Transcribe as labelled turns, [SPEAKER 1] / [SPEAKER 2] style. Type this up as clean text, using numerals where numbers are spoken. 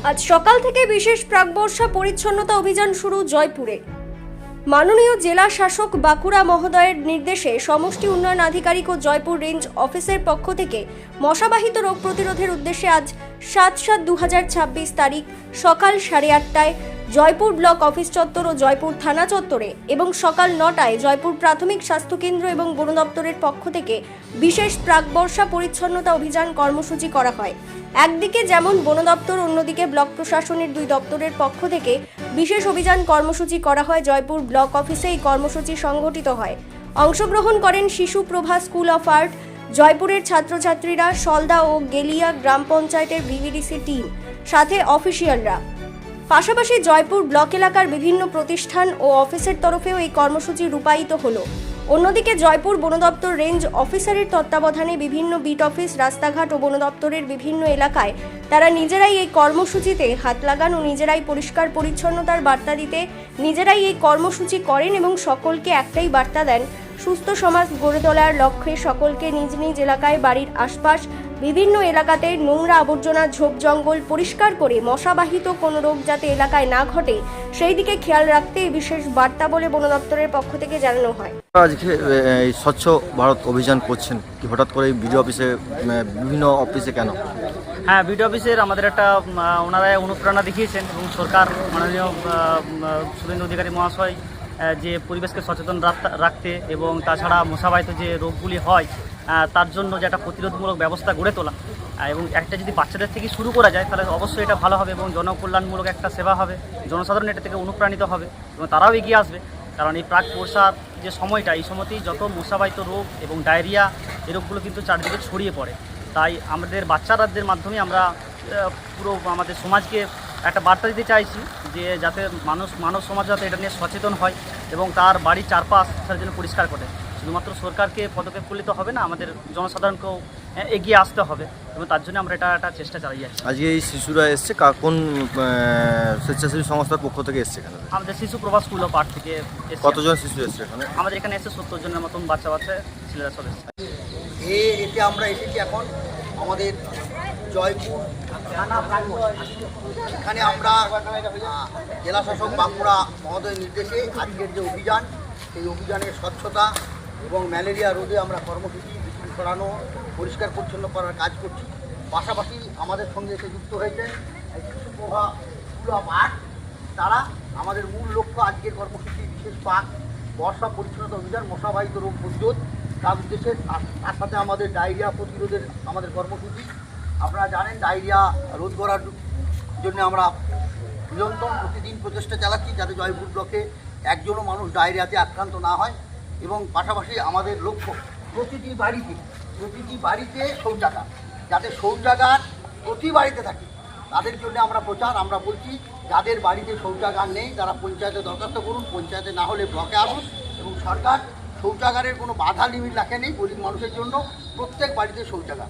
[SPEAKER 1] আজ সকাল থেকে বিশেষ প্রাকবর্ষা পরিচ্ছন্নতা অভিযান শুরু জয়পুরে। মাননীয় জেলা শাসক বাঁকুড়া মহোদয়ের নির্দেশে সমষ্টি উন্নয়ন আধিকারিক ও জয়পুর রেঞ্জ অফিসের পক্ষ থেকে মশাবাহিত রোগ প্রতিরোধের উদ্দেশ্যে আজ ৭/৭/২০২৬ তারিখ সকাল 8:30টায় জয়পুর ব্লক অফিস চত্বর ও জয়পুর থানা চত্বরে এবং সকাল 9টায় জয়পুর প্রাথমিক স্বাস্থ্যকেন্দ্র এবং বন দপ্তরের পক্ষ থেকে বিশেষ প্রাকবর্ষা পরিচ্ছন্নতা অভিযান কর্মসূচি করা হয়। একদিকে যেমন বন দপ্তর, অন্যদিকে ব্লক প্রশাসনের দুই দপ্তরের পক্ষ থেকে বিশেষ অভিযান কর্মসূচি করা হয়। জয়পুর ব্লক অফিসে এই কর্মসূচি সংগঠিত হয়। অংশগ্রহণ করেন শিশু প্রভা স্কুল অফ আর্ট, জয়পুরের ছাত্রছাত্রীরা, সলদা ও গেলিয়া গ্রাম পঞ্চায়েতের ভিভিডিসি টিম, সাথে অফিসিয়ালরা। পাশাপাশি জয়পুর ব্লক এলাকার বিভিন্ন প্রতিষ্ঠান ও অফিসের তরফেও এই কর্মসূচি রূপায়িত হলো। অন্যদিকে জয়পুর বন দপ্তর রেঞ্জ অফিসারের তত্ত্বাবধানে বিভিন্ন বিট অফিস, রাস্তাঘাট ও বন দপ্তরের বিভিন্ন এলাকায় তারা নিজেরাই এই কর্মসূচিতে হাত লাগান ও নিজেরাই পরিষ্কার পরিচ্ছন্নতার বার্তা দিতে নিজেরাই এই কর্মসূচি করেন এবং সকলকে একটাই বার্তা দেন, সুস্থ সমাজ গড়ে তোলার লক্ষ্যে সকলকে নিজ নিজ এলাকায়, বাড়ির আশপাশ বিভিন্ন এলাকাতে নোংরা আবর্জনা, ঝোপ জঙ্গল পরিষ্কার করে মশাবাহিত কোনো রোগ যাতে এলাকায় না ঘটে সেই দিকে খেয়াল রাখতে এই বিশেষ বার্তা বলে বন দপ্তরের পক্ষ থেকে জানানো হয়।
[SPEAKER 2] আজকে এই স্বচ্ছ ভারত অভিযান করছেন কি হঠাৎ করে বিডিও অফিসে, বিভিন্ন অফিসে কেন?
[SPEAKER 3] হ্যাঁ, বিডিও অফিসের আমাদের একটা ওনারা অনুপ্রেরণা দেখিয়েছেন এবং সরকার মাননীয় শুভেন্দু অধিকারী মহাশয় যে পরিবেশকে সচেতন রাখতে এবং তাছাড়া মশাবাহিত যে রোগগুলি হয় তার জন্য যে একটা প্রতিরোধমূলক ব্যবস্থা গড়ে তোলা এবং একটা যদি বাচ্চাদের থেকে শুরু করা যায় তাহলে অবশ্যই এটা ভালো হবে এবং জনকল্যাণমূলক একটা সেবা হবে, জনসাধারণ এটা থেকে অনুপ্রাণিত হবে এবং তারাও এগিয়ে আসবে। কারণ এই প্রাক বর্ষার যে সময়টা, এই সময়তেই যত মশাবাহিত রোগ এবং ডায়রিয়া এই রোগগুলো কিন্তু চারদিকে ছড়িয়ে পড়ে। তাই আমাদের বাচ্চাদের মাধ্যমে আমরা পুরো আমাদের সমাজকে একটা বার্তা দিতে চাইছি যে যাতে মানব সমাজ যাতে এটা নিয়ে সচেতন হয় এবং তার বাড়ির চারপাশ তার জন্য পরিষ্কার করে। শুধুমাত্র সরকারকে পদক্ষেপ করলে তো হবে না, আমাদের জনসাধারণকেও এগিয়ে আসতে হবে এবং তার জন্য আমরা এটা একটা চেষ্টা চালিয়ে যাচ্ছি।
[SPEAKER 2] আজকে এই শিশুরা এসছে কোন স্বেচ্ছাসেবী সংস্থার পক্ষ থেকে এসছে এখানে?
[SPEAKER 3] আমাদের শিশু প্রভা স্কুল অফ আর্ট থেকে এসছে।
[SPEAKER 2] কতজন শিশু এসছে এখানে?
[SPEAKER 3] আমাদের এখানে এসে 70 জনের মতন বাচ্চা ছেলেরা সব এসছে।
[SPEAKER 4] এতে আমরা এসেছি এখন আমাদের জয়পুর থানা প্রাঙ্গণ। এখানে আমরা জেলা শাসক বাঁকুড়া মহোদয়ের নির্দেশে আজকের যে অভিযান, সেই অভিযানের স্বচ্ছতা এবং ম্যালেরিয়া রোধে আমরা কর্মসূচি ছড়ানো, পরিষ্কার পরিচ্ছন্ন করার কাজ করছি। পাশাপাশি আমাদের সঙ্গে এসে যুক্ত হয়েছেন শিশু প্রভা স্কুল অফ আর্ট। তারা আমাদের মূল লক্ষ্য আজকের কর্মসূচি বিশেষ পাক বর্ষা পরিচ্ছন্নতা অভিযান, মশাবাহিত রোগ প্রতিরোধ তার উদ্দেশ্যে, তার সাথে আমাদের ডায়রিয়া প্রতিরোধের আমাদের কর্মসূচি। আপনারা জানেন ডায়রিয়া রোধ করার জন্য আমরা নিরন্তর প্রতিদিন প্রচেষ্টা চালাচ্ছি যাতে জয়পুর ব্লকে একজনও মানুষ ডায়রিয়াতে আক্রান্ত না হয় এবং পাশাপাশি আমাদের লক্ষ্য প্রতিটি বাড়িতে শৌচাগার, যাতে শৌচাগার প্রতি বাড়িতে থাকে তাদের জন্য আমরা আমরা বলছি যাদের বাড়িতে শৌচাগার নেই তারা পঞ্চায়েতে দরখাস্ত করুন, পঞ্চায়েতে না হলে ব্লকে আসুন এবং সরকার শৌচাগারের কোনো বাধা লিমিট রাখেনি গরিব মানুষের জন্য প্রত্যেক বাড়িতে শৌচাগার।